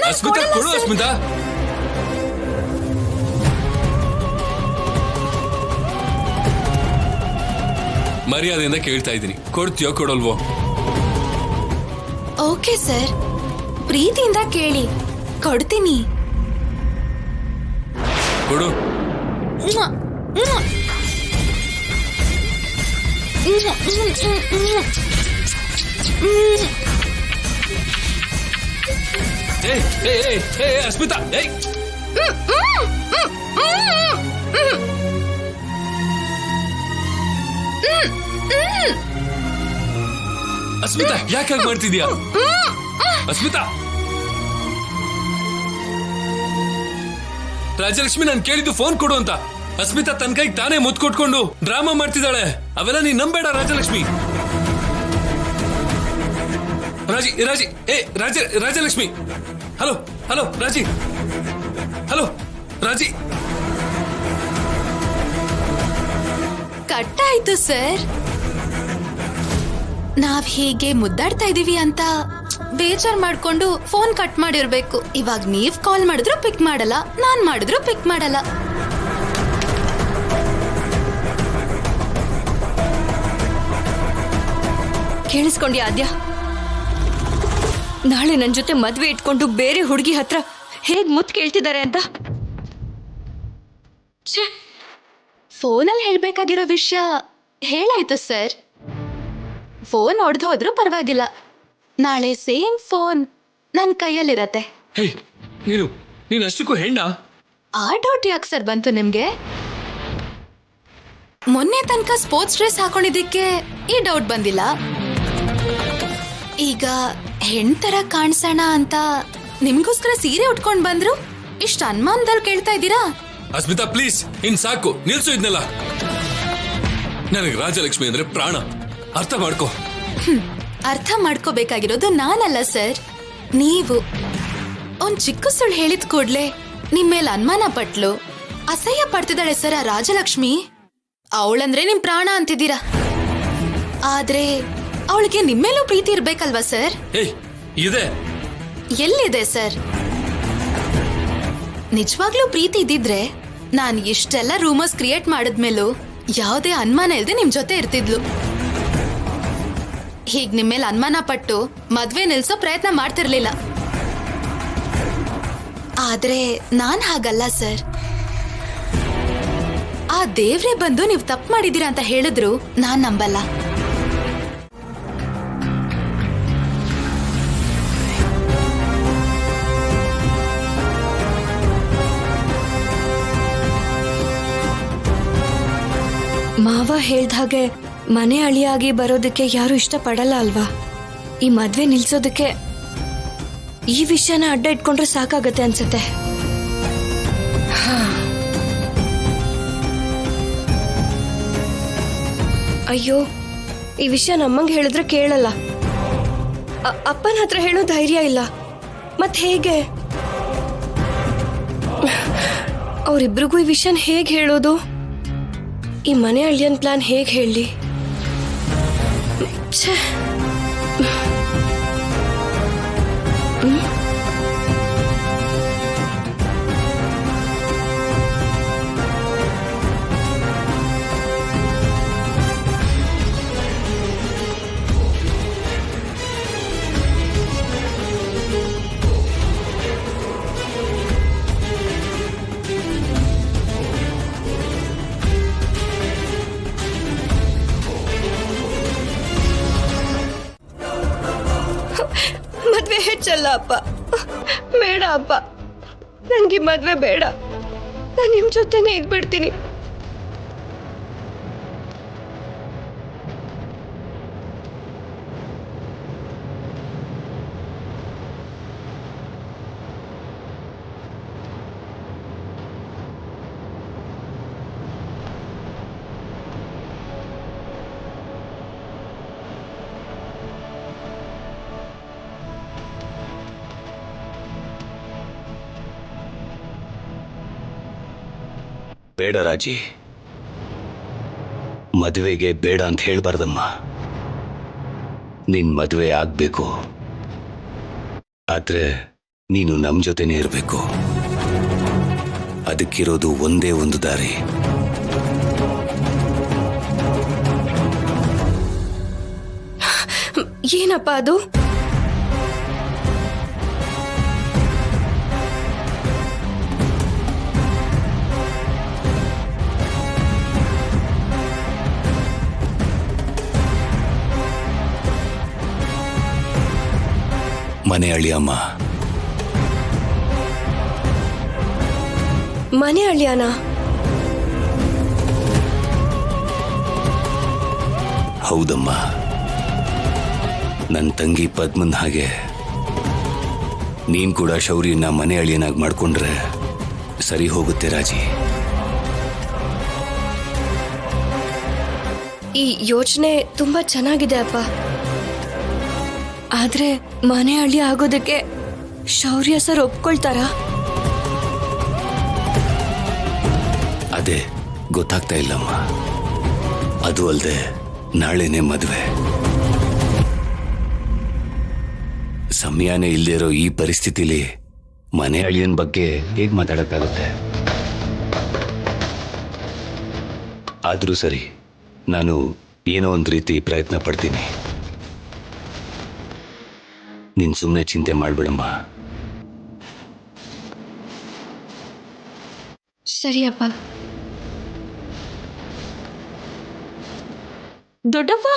ಅಸ್ಮಿತಾ ಕೊಡು ಅಸ್ಮಿತಾ. ಮರ್ಯಾದೆಯಿಂದ ಕೇಳ್ತಾ ಇದ್ದೀನಿ, ಕೊಡ್ತೀಯೋ ಕೊಡಲ್ವೋ? ಓಕೆ ಸರ್, ಪ್ರೀತಿಯಿಂದ ಕೇಳಿ, ಕೊಡ್ತೀನಿ. ಕೊಡು. ಅಸ್ಮಿತಾ, ಅಸ್ಮಿತಾ ಯಾಕೆ ಮಾಡ್ತಿದ್ಯಾ? ಅಸ್ಮಿತಾ, ರಾಜಲಕ್ಷ್ಮಿ ನಾನು ಕೇಳಿದ್ದು ಫೋನ್ ಕೊಡು ಅಂತ. ಅಸ್ಮಿತಾ ತನ್ನ ಕೈಗೆ ತಾನೇ ಮುತ್ತು ಕೊಟ್ಕೊಂಡು ಡ್ರಾಮಾ ಮಾಡ್ತಿದ್ದಾಳೆ. ಅವೆಲ್ಲ ನೀನ್ ನಂಬೇಡ Rajalakshmi. Rajalakshmi, hello hello hello Raji. ಕಟ್ಟಾಯ್ತು ಸರ್. ನಾವ್ ಹೀಗೆ ಮುದ್ದಾಡ್ತಾ ಇದೀವಿ ಅಂತ ಬೇಜಾರ್ ಮಾಡ್ಕೊಂಡು ಫೋನ್ ಕಟ್ ಮಾಡಿರ್ಬೇಕು. ಇವಾಗ ನೀವ್ ಕಾಲ್ ಮಾಡಿದ್ರು ಪಿಕ್ ಮಾಡಲ್ಲ, ನಾನ್ ಮಾಡಿದ್ರು ಪಿಕ್ ಮಾಡಲ್ಲ. ಕೇಳಿಸ್ಕೊಂಡ್ಯಾ ಆದ್ಯ? ನಾಳೆ ನನ್ ಜೊತೆ ಮದ್ವೆ ಇಟ್ಕೊಂಡು ಬೇರೆ ಹುಡುಗಿ ಹತ್ರ ಹೇಗ್ ಮುತ್ ಕೇಳ್ತಿದ್ದಾರೆ ಅಂತ. ಫೋನಲ್ಲಿ ಹೇಳ್ಬೇಕಾಗಿರೋ ವಿಷಯ ಹೇಳಾಯ್ತು ಸರ್. ಫೋನ್ ಹೊಡೆದು ಹೋದ್ರೂ ಪರವಾಗಿಲ್ಲ, ನಾಳೆ ಸೇಮ್ ಫೋನ್ ನನ್ನ ಕೈಯಲ್ಲಿರತ್ತೆ. ನೀನು ಅಷ್ಟಕ್ಕೂ ಹೆಣ್ಣ? ಆ ಡೌಟ್ ಯಾಕೆ ಸರ್ ಬಂತು ನಿಮ್ಗೆ? ಮೊನ್ನೆ ತನಕ ಸ್ಪೋರ್ಟ್ಸ್ ಡ್ರೆಸ್ ಹಾಕೊಂಡಿದ್ದಕ್ಕೆ ಈ ಡೌಟ್ ಬಂದಿಲ್ಲ. ಈಗ ಹೆಣ್ ತರ ಕಾಣಿಸೋಣ ಅಂತ ನಿಮ್ಗೋಸ್ಕರ ಸೀರೆ ಉಟ್ಕೊಂಡ್ ಬಂದ್ರು, ಇಷ್ಟ ಅನುಮಾನದಲ್ಲಿ ಕೇಳ್ತಾ ಇದ್ದೀರಾ? ಅಸ್ಮಿತಾ ಪ್ಲೀಸ್, ಇನ್ ಸಾಕು, ನಿಲ್ಸು ಇದನ್ನೆಲ್ಲ. ನನಗೆ ರಾಜಲಕ್ಷ್ಮಿ ಅಂದ್ರೆ ಪ್ರಾಣ, ಅರ್ಥ ಮಾಡ್ಕೋ. ಅರ್ಥ ಮಾಡ್ಕೋಬೇಕಾಗಿರೋದು ನಾನಲ್ಲ ಸರ್, ನೀವು. ಒಂದ್ ಚಿಕ್ಕ ಸುಳ್ಳು ಹೇಳಿದ ಕೂಡ್ಲೆ ನಿಮ್ಮೇಲೆ ಅನುಮಾನ ಪಟ್ಲು, ಅಸಹ್ಯ ಪಡ್ತಿದ್ದಾಳೆ ಸರ್ ಆ ರಾಜಲಕ್ಷ್ಮಿ. ಅವಳಂದ್ರೆ ನಿಮ್ ಪ್ರಾಣ ಅಂತಿದ್ದೀರಾ, ಆದ್ರೆ ಅವಳಿಗೆ ನಿಮ್ಮೇಲೂ ಪ್ರೀತಿ ಇರ್ಬೇಕಲ್ವಾ ಸರ್? ಇದೆ. ಎಲ್ಲಿದೆ ಸರ್? ನಿಜವಾಗ್ಲೂ ಪ್ರೀತಿ ಇದ್ದಿದ್ರೆ ನಾನ್ ಇಷ್ಟೆಲ್ಲ ರೂಮರ್ಸ್ ಕ್ರಿಯೇಟ್ ಮಾಡಿದ್ಮೇಲೂ ಯಾವುದೇ ಅನುಮಾನ ಇಲ್ಲದೆ ನಿಮ್ ಜೊತೆ ಇರ್ತಿದ್ಲು. ಹೀಗ್ ನಿಮ್ಮೇಲೆ ಅನುಮಾನ ಪಟ್ಟು ಮದ್ವೆ ನಿಲ್ಸೋ ಪ್ರಯತ್ನ ಮಾಡ್ತಿರ್ಲಿಲ್ಲ. ಆದ್ರೆ ನಾನ್ ಹಾಗಲ್ಲ ಸರ್. ಆ ದೇವ್ರೇ ಬಂದು ನೀವ್ ತಪ್ಪು ಮಾಡಿದೀರಾ ಅಂತ ಹೇಳಿದ್ರು ನಾನ್ ನಂಬಲ್ಲ. ಮಾವ ಹೇಳ್ದ ಹಾಗೆ ಮನೆ ಅಳಿಯಾಗಿ ಬರೋದಕ್ಕೆ ಯಾರು ಇಷ್ಟಪಡಲ್ಲ ಅಲ್ವಾ? ಈ ಮದ್ವೆ ನಿಲ್ಸೋದಕ್ಕೆ ಈ ವಿಷಯನ ಅಡ್ಡ ಇಟ್ಕೊಂಡ್ರೆ ಸಾಕಾಗತ್ತೆ ಅನ್ಸುತ್ತೆ. ಅಯ್ಯೋ, ಈ ವಿಷಯ ನಮ್ಮಂಗೆ ಹೇಳಿದ್ರೆ ಕೇಳಲ್ಲ. ಅಪ್ಪನ ಹತ್ರ ಹೇಳೋ ಧೈರ್ಯ ಇಲ್ಲ. ಮತ್ ಹೇಗೆ ಅವರಿಬ್ರಿಗೂ ಈ ವಿಷಯನ ಹೇಗೆ ಹೇಳೋದು? ಈ ಮನೆ ಅಳಿಯನ್ ಪ್ಲಾನ್ ಹೇಗೆ ಹೇಳಿ? ಮದ್ವೆ ಹೆಚ್ಚಲ್ಲ ಅಪ್ಪ, ಬೇಡ ಅಪ್ಪ, ನನ್ಗೆ ಮದ್ವೆ ಬೇಡ. ನಾನು ನಿಮ್ ಜೊತೆನೆ ಇದ್ಬಿಡ್ತೀನಿ. ಬೇಡ ರಾಜಿ, ಮದುವೆಗೆ ಬೇಡ ಅಂತ ಹೇಳ್ಬಾರ್ದಮ್ಮ. ನಿನ್ ಮದುವೆ ಆಗ್ಬೇಕು, ಆದ್ರೆ ನೀನು ನಮ್ ಜೊತೆನೇ ಇರಬೇಕು. ಅದಕ್ಕಿರೋದು ಒಂದೇ ಒಂದು ದಾರಿ. ಏನಪ್ಪ ಅದು? ಮನೆ ಅಳಿಯಮ್ಮ. ಮನೆ ಅಳಿಯಾನ? ಹೌದಮ್ಮ, ನನ್ನ ತಂಗಿ ಪದ್ಮನ್ ಹಾಗೆ ನೀನ್ ಕೂಡ ಶೌರ್ಯನ ಮನೆ ಅಳಿಯನಾಗಿ ಮಾಡ್ಕೊಂಡ್ರೆ ಸರಿ ಹೋಗುತ್ತೆ ರಾಜಿ. ಈ ಯೋಚನೆ ತುಂಬಾ ಚೆನ್ನಾಗಿದೆ ಅಪ್ಪ. ಆದ್ರೆ ಮನೆ ಅಳಿ ಆಗೋದಕ್ಕೆ ಶೌರ್ಯ ಸರ್ ಒಪ್ಕೊಳ್ತಾರಾ? ಅದೇ ಗೊತ್ತಾಗ್ತಾ ಇಲ್ಲಮ್ಮ. ಅದು ಅಲ್ಲದೆ ನಾಳೆನೆ ಮದುವೆ. ಸಮಯನೇ ಇಲ್ದಿರೋ ಈ ಪರಿಸ್ಥಿತಿಲಿ ಮನೆ ಅಳಿಯನ್ ಬಗ್ಗೆ ಹೇಗ್ ಮಾತಾಡಕ್ಕಾಗುತ್ತೆ? ಆದ್ರೂ ಸರಿ, ನಾನು ಏನೋ ಒಂದು ರೀತಿ ಪ್ರಯತ್ನ ಪಡ್ತೀನಿ. ನೀನ್ ಸುಮ್ಮನೆ ಚಿಂತೆ ಮಾಡ್ಬಿಡಮ್ಮ. ಸರಿಯಪ್ಪ. ದೊಡ್ಡಪ್ಪ